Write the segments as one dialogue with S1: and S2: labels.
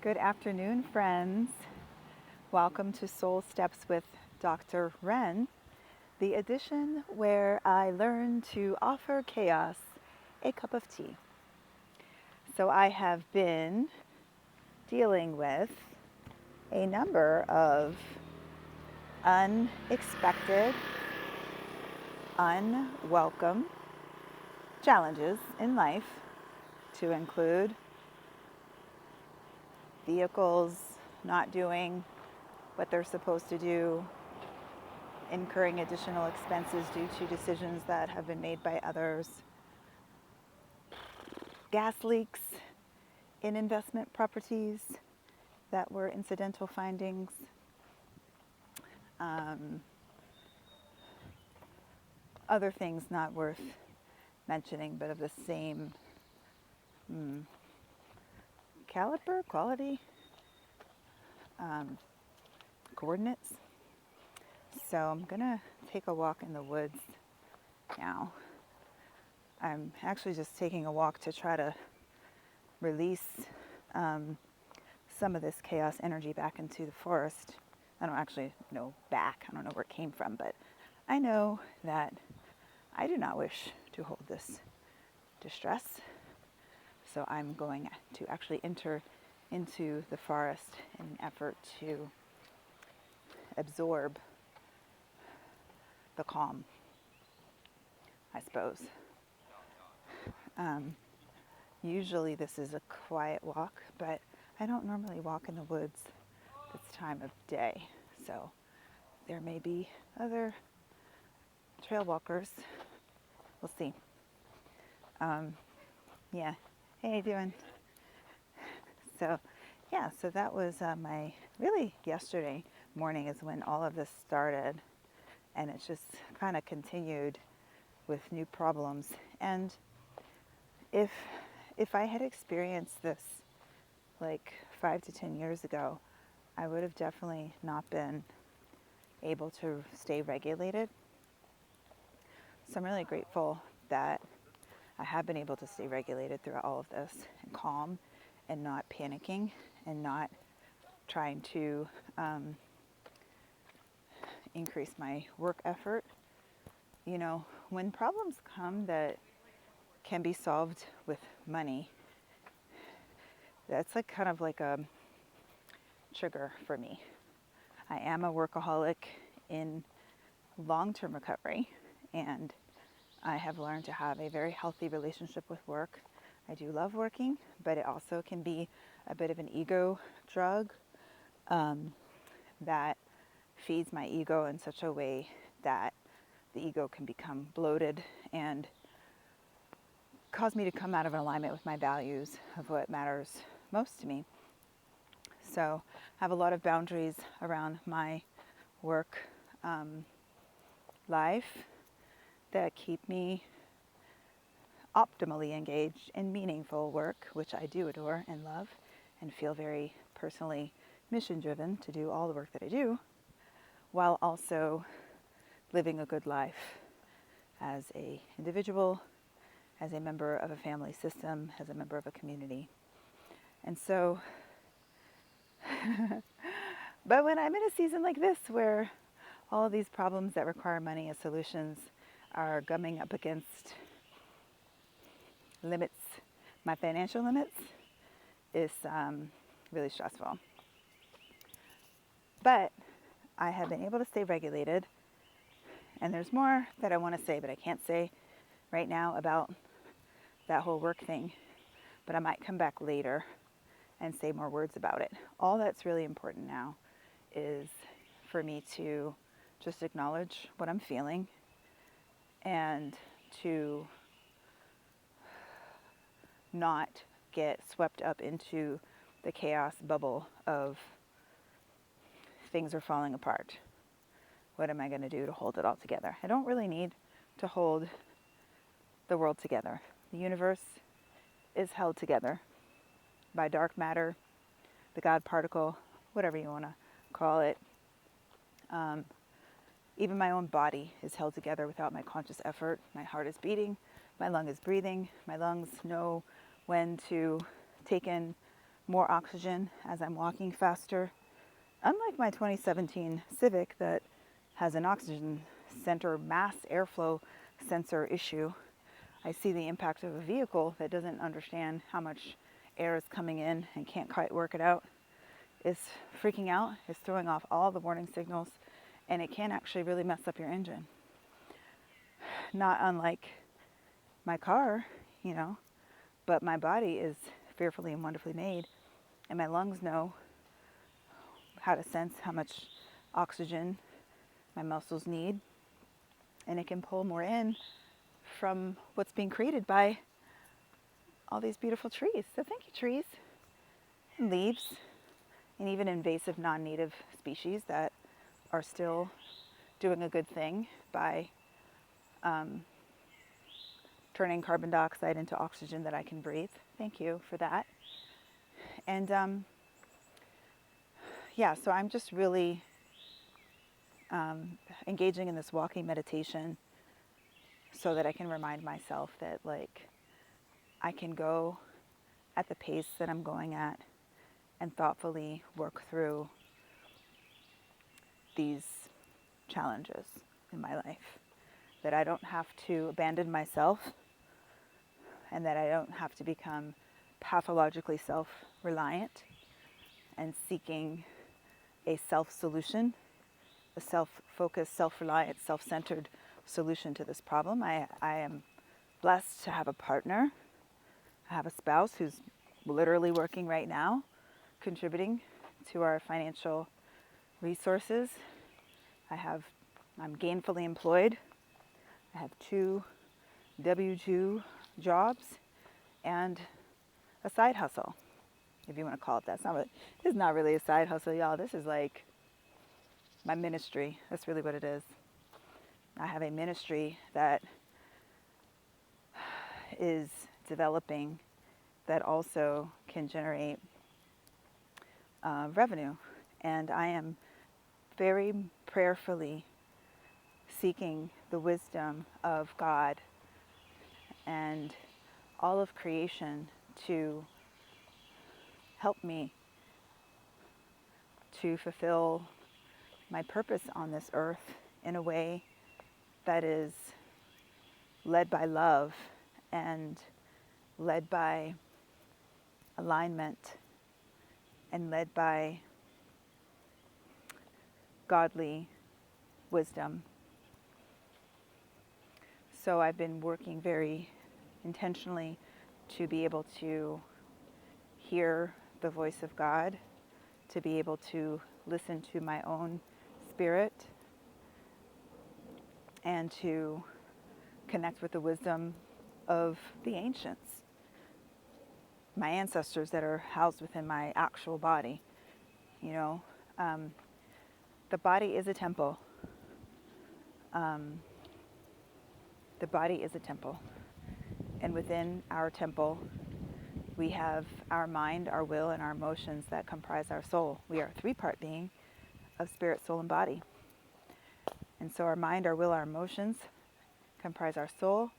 S1: Good afternoon, friends. Welcome to Soul Steps with Dr. Ren, the edition where I learn to offer chaos a cup of tea. So I have been dealing with a number of unexpected, unwelcome challenges in life, to include vehicles not doing what they're supposed to do, incurring additional expenses due to decisions that have been made by others, gas leaks in investment properties that were incidental findings, other things not worth mentioning but of the same caliber, quality, coordinates. So I'm gonna take a walk in the woods now. I'm actually just taking a walk to try to release some of this chaos energy back into the forest. I don't actually know back, I don't know where it came from, but I know that I do not wish to hold this distress. So I'm going to actually enter into the forest in an effort to absorb the calm, I suppose. Usually this is a quiet walk, but I don't normally walk in the woods this time of day. So there may be other trail walkers. We'll see. Yeah. Hey, how you doing? So that was my, really yesterday morning is when all of this started, and it's just kind of continued with new problems. And if I had experienced this like 5 to 10 years ago, I would have definitely not been able to stay regulated. So I'm really grateful that I have been able to stay regulated throughout all of this and calm and not panicking and not trying to increase my work effort. You know, when problems come that can be solved with money, that's like kind of like a trigger for me. I am a workaholic in long-term recovery, and I have learned to have a very healthy relationship with work. I do love working, but it also can be a bit of an ego drug that feeds my ego in such a way that the ego can become bloated and cause me to come out of alignment with my values of what matters most to me. So I have a lot of boundaries around my work life that keep me optimally engaged in meaningful work, which I do adore and love and feel very personally mission driven to do all the work that I do, while also living a good life as an individual, as a member of a family system, as a member of a community. And so, but when I'm in a season like this where all of these problems that require money as solutions are gumming up against limits, my financial limits, is really stressful. But I have been able to stay regulated, and there's more that I want to say, but I can't say right now about that whole work thing, but I might come back later and say more words about it. All that's really important now is for me to just acknowledge what I'm feeling and to not get swept up into the chaos bubble of things are falling apart. What am I going to do to hold it all together? I don't really need to hold the world together. The universe is held together by dark matter, the God particle, whatever you want to call it. Even my own body is held together without my conscious effort. My heart is beating, my lung is breathing, my lungs know when to take in more oxygen as I'm walking faster. Unlike my 2017 Civic that has an oxygen center mass airflow sensor issue, I see the impact of a vehicle that doesn't understand how much air is coming in and can't quite work it out. It's freaking out, it's throwing off all the warning signals, and it can actually really mess up your engine. Not unlike my car, you know, but my body is fearfully and wonderfully made, and my lungs know how to sense how much oxygen my muscles need, and it can pull more in from what's being created by all these beautiful trees. So thank you, trees and leaves, and even invasive non-native species that are still doing a good thing by turning carbon dioxide into oxygen that I can breathe. Thank you for that. And yeah, so I'm just really engaging in this walking meditation so that I can remind myself that, like, I can go at the pace that I'm going at and thoughtfully work through these challenges in my life. That I don't have to abandon myself, and that I don't have to become pathologically self-reliant and seeking a self-solution, a self-focused, self-reliant, self-centered solution to this problem. I am blessed to have a partner. I have a spouse who's literally working right now, contributing to our financial resources. I'm gainfully employed. I have 2 W-2 jobs and a side hustle, if you want to call it that. This is not really a side hustle, y'all. This is like my ministry. That's really what it is. I have a ministry that is developing that also can generate revenue. And I am very prayerfully seeking the wisdom of God and all of creation to help me to fulfill my purpose on this earth in a way that is led by love and led by alignment and led by godly wisdom. So I've been working very intentionally to be able to hear the voice of God, to be able to listen to my own spirit, and to connect with the wisdom of the ancients, my ancestors that are housed within my actual body. You know, the body is a temple. The body is a temple. And within our temple, we have our mind, our will, and our emotions that comprise our soul. We are a 3-part being of spirit, soul, and body. And so our mind, our will, our emotions comprise our soul,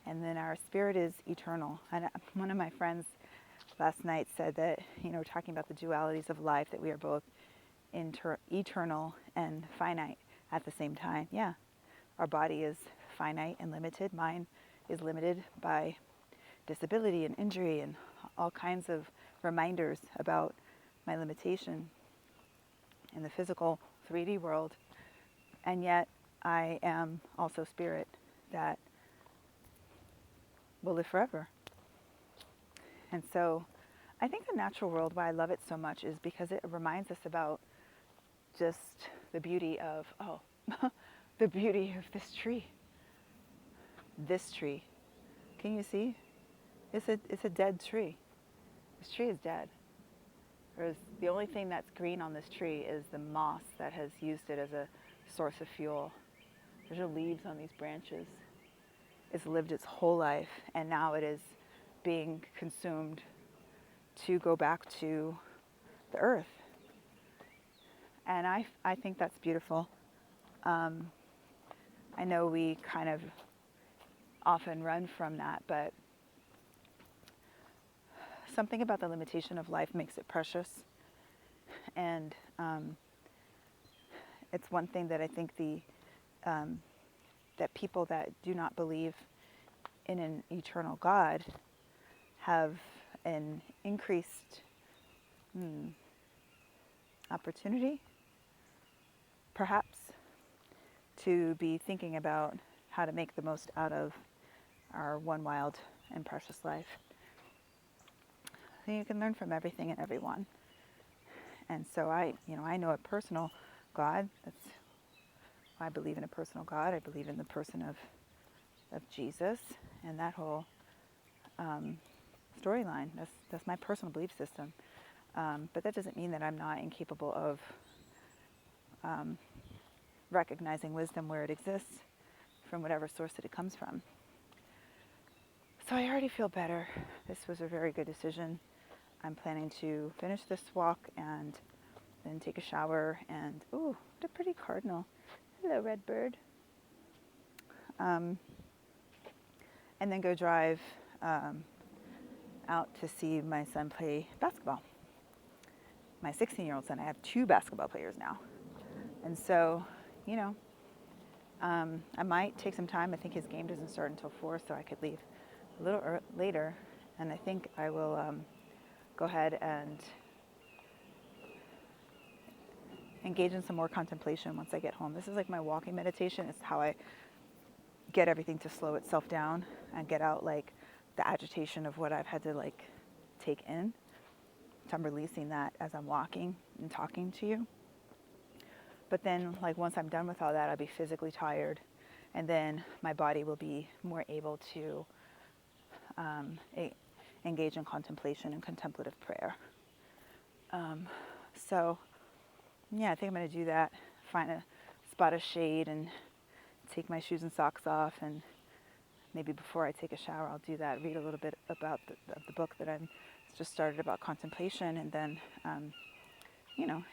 S1: and then our spirit is eternal. And one of my friends last night said that, you know, talking about the dualities of life, that we are both eternal and finite at the same time. Yeah, our body is finite and limited. Mine is limited by disability and injury and all kinds of reminders about my limitation in the physical 3D world. And yet I am also spirit that will live forever. And so I think the natural world, why I love it so much, is because it reminds us about just the beauty of, the beauty of this tree. This tree. Can you see? It's a dead tree. This tree is dead. Whereas the only thing that's green on this tree is the moss that has used it as a source of fuel. There's no leaves on these branches. It's lived its whole life, and now it is being consumed to go back to the earth. And I think that's beautiful. I know we kind of often run from that, but something about the limitation of life makes it precious. And it's one thing that I think that people that do not believe in an eternal God have an increased opportunity, perhaps, to be thinking about how to make the most out of our one wild and precious life. So you can learn from everything and everyone. And so I know a personal God. I believe in a personal God. I believe in the person of Jesus and that whole storyline. That's my personal belief system. But that doesn't mean that I'm not incapable of recognizing wisdom where it exists from whatever source that it comes from. So I already feel better. This was a very good decision. I'm planning to finish this walk and then take a shower and, ooh, what a pretty cardinal. Hello, red bird. And then go drive out to see my son play basketball. My 16-year-old son. I have 2 basketball players now. And so, I might take some time. I think his game doesn't start until 4, so I could leave a little later. And I think I will go ahead and engage in some more contemplation once I get home. This is like my walking meditation. It's how I get everything to slow itself down and get out like the agitation of what I've had to like take in. So I'm releasing that as I'm walking and talking to you. But then like once I'm done with all that, I'll be physically tired, and then my body will be more able to engage in contemplation and contemplative prayer. So yeah, I think I'm going to do that. Find a spot of shade and take my shoes and socks off, and maybe before I take a shower, I'll do that. Read a little bit about the book that I'm just started about contemplation, and then,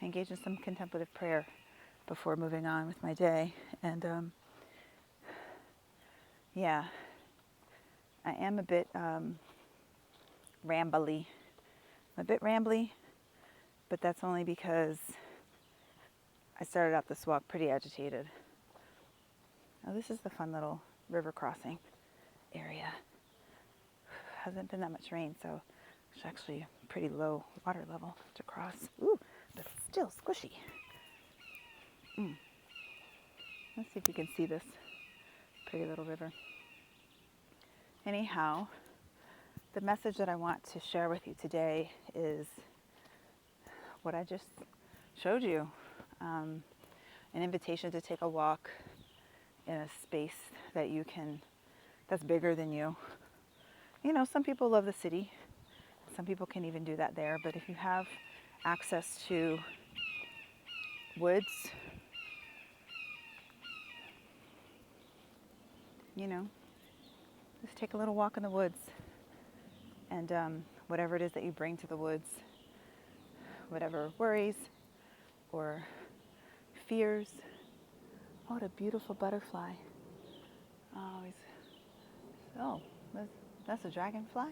S1: engage in some contemplative prayer before moving on with my day. And yeah, I am a bit rambly. I'm a bit rambly, but that's only because I started out this walk pretty agitated. Oh, this is the fun little river crossing area. Hasn't been that much rain, so it's actually a pretty low water level to cross. Ooh, but still squishy. Let's see if you can see this pretty little river. Anyhow, the message that I want to share with you today is what I just showed you. An invitation to take a walk in a space that that's bigger than you. Some people love the city. Some people can even do that there. But if you have access to woods, just take a little walk in the woods. And whatever it is that you bring to the woods, whatever worries or fears. Oh, what a beautiful butterfly. That's a dragonfly?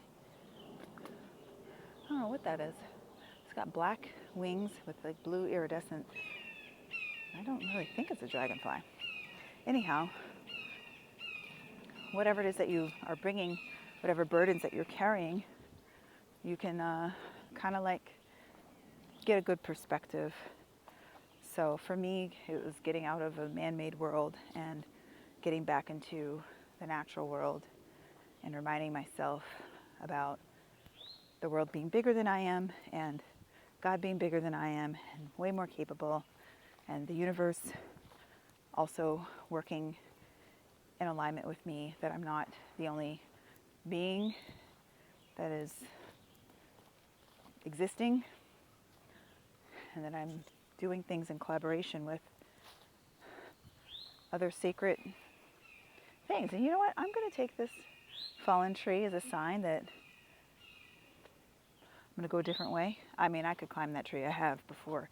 S1: I don't know what that is. It's got black wings with like blue iridescent. I don't really think it's a dragonfly. Anyhow, whatever it is that you are bringing, whatever burdens that you're carrying, you can kind of like get a good perspective. So for me, it was getting out of a man-made world and getting back into the natural world and reminding myself about the world being bigger than I am and God being bigger than I am and way more capable, and the universe also working in alignment with me, that I'm not the only being that is existing, and that I'm doing things in collaboration with other sacred things. And you know what? I'm going to take this fallen tree as a sign that I'm going to go a different way. I mean, I could climb that tree. I have before,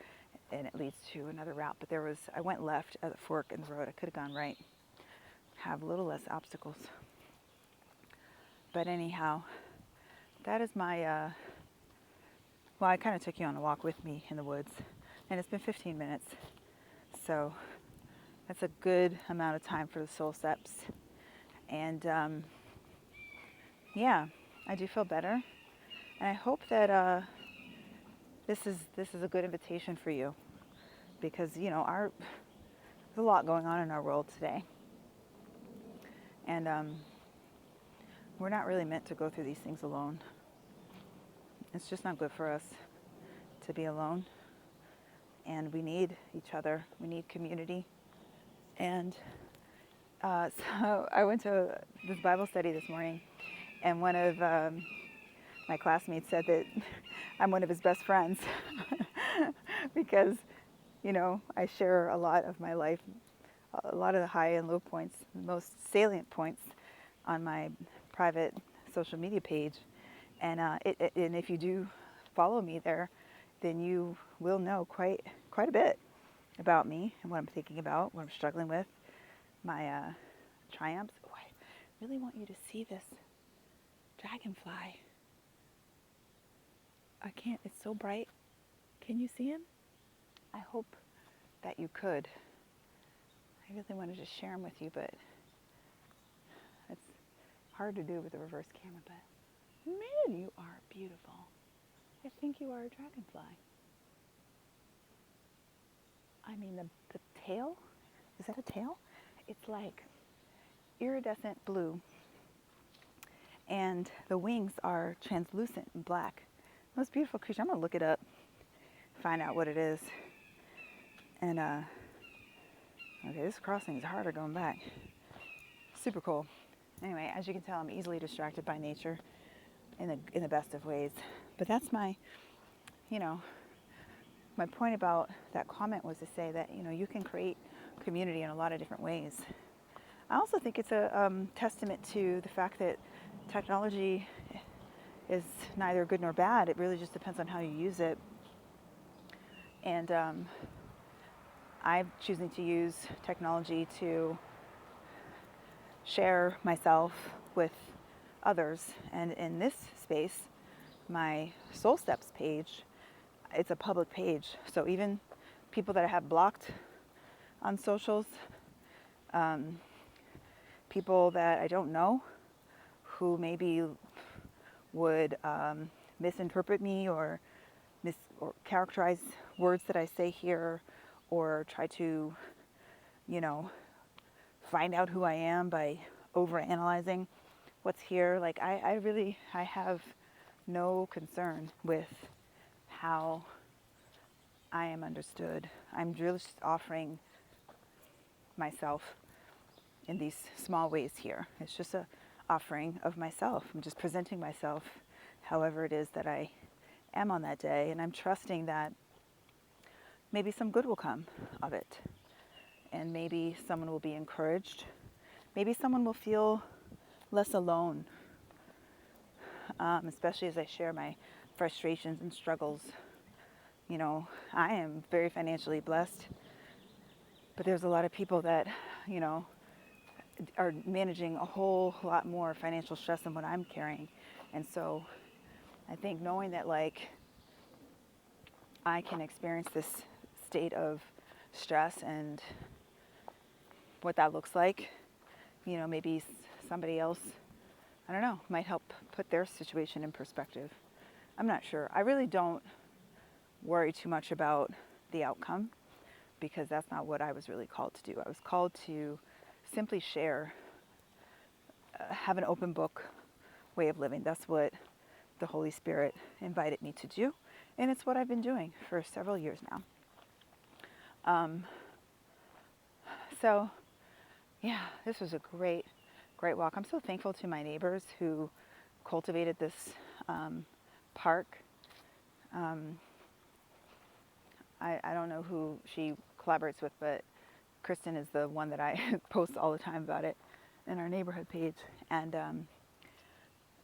S1: and it leads to another route. But I went left at a fork in the road. I could have gone right. Have a little less obstacles. But anyhow, that is my Well, I kind of took you on a walk with me in the woods, and it's been 15 minutes. So that's a good amount of time for the soul steps. And yeah, I do feel better. And I hope that this is a good invitation for you, because there's a lot going on in our world today, and we're not really meant to go through these things alone. It's just not good for us to be alone, and we need each other. We need community. And so I went to this Bible study this morning, and one of my classmates said that I'm one of his best friends because, I share a lot of my life, a lot of the high and low points, the most salient points on my private social media page. And and if you do follow me there, then you will know quite a bit about me and what I'm thinking about, what I'm struggling with, my triumphs. Oh, I really want you to see this dragonfly. I can't, it's so bright. Can you see him? I hope that you could. I really wanted to share him with you, but it's hard to do with a reverse camera. But man, you are beautiful. I think you are a dragonfly. I mean, the tail, is that a tail? It's like iridescent blue, and the wings are translucent and black. Most beautiful creature. I'm gonna look it up, find out what it is. And okay, this crossing is harder going back. Super cool. Anyway, as you can tell, I'm easily distracted by nature in the best of ways. But that's my point about that comment was to say that you can create community in a lot of different ways. I also think it's a testament to the fact that technology is neither good nor bad. It really just depends on how you use it. And I'm choosing to use technology to share myself with others. And in this space, my Soul Steps page, it's a public page. So even people that I have blocked on socials, people that I don't know who maybe would misinterpret me or characterize words that I say here, or try to, find out who I am by overanalyzing what's here. Like I have no concern with how I am understood. I'm just offering myself in these small ways here. It's just a offering of myself. I'm just presenting myself however it is that I am on that day, and I'm trusting that maybe some good will come of it, and maybe someone will be encouraged. Maybe someone will feel less alone, especially as I share my frustrations and struggles. I am very financially blessed, but there's a lot of people that, are managing a whole lot more financial stress than what I'm carrying. And so I think knowing that I can experience this state of stress and what that looks like, maybe somebody else, I don't know, might help put their situation in perspective. I'm not sure. I really don't worry too much about the outcome, because that's not what I was really called to do. I was called to simply share, have an open book way of living. That's what the Holy Spirit invited me to do, and it's what I've been doing for several years now. So yeah, this was a great walk. I'm so thankful to my neighbors who cultivated this park. I don't know who she collaborates with, but Kristen is the one that I post all the time about it in our neighborhood page. And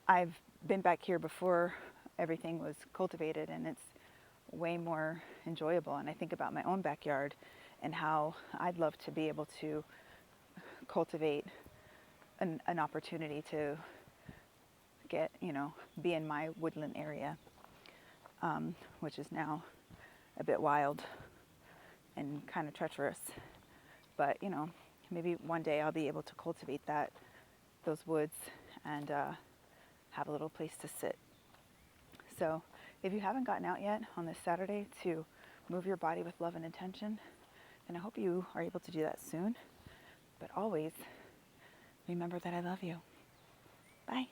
S1: I've been back here before everything was cultivated, and it's way more enjoyable. And I think about my own backyard and how I'd love to be able to cultivate an opportunity to get, be in my woodland area. which is now a bit wild and kind of treacherous. But you know, maybe one day I'll be able to cultivate those woods, and have a little place to sit. So if you haven't gotten out yet on this Saturday to move your body with love and intention, then I hope you are able to do that soon. But always remember that I love you. Bye.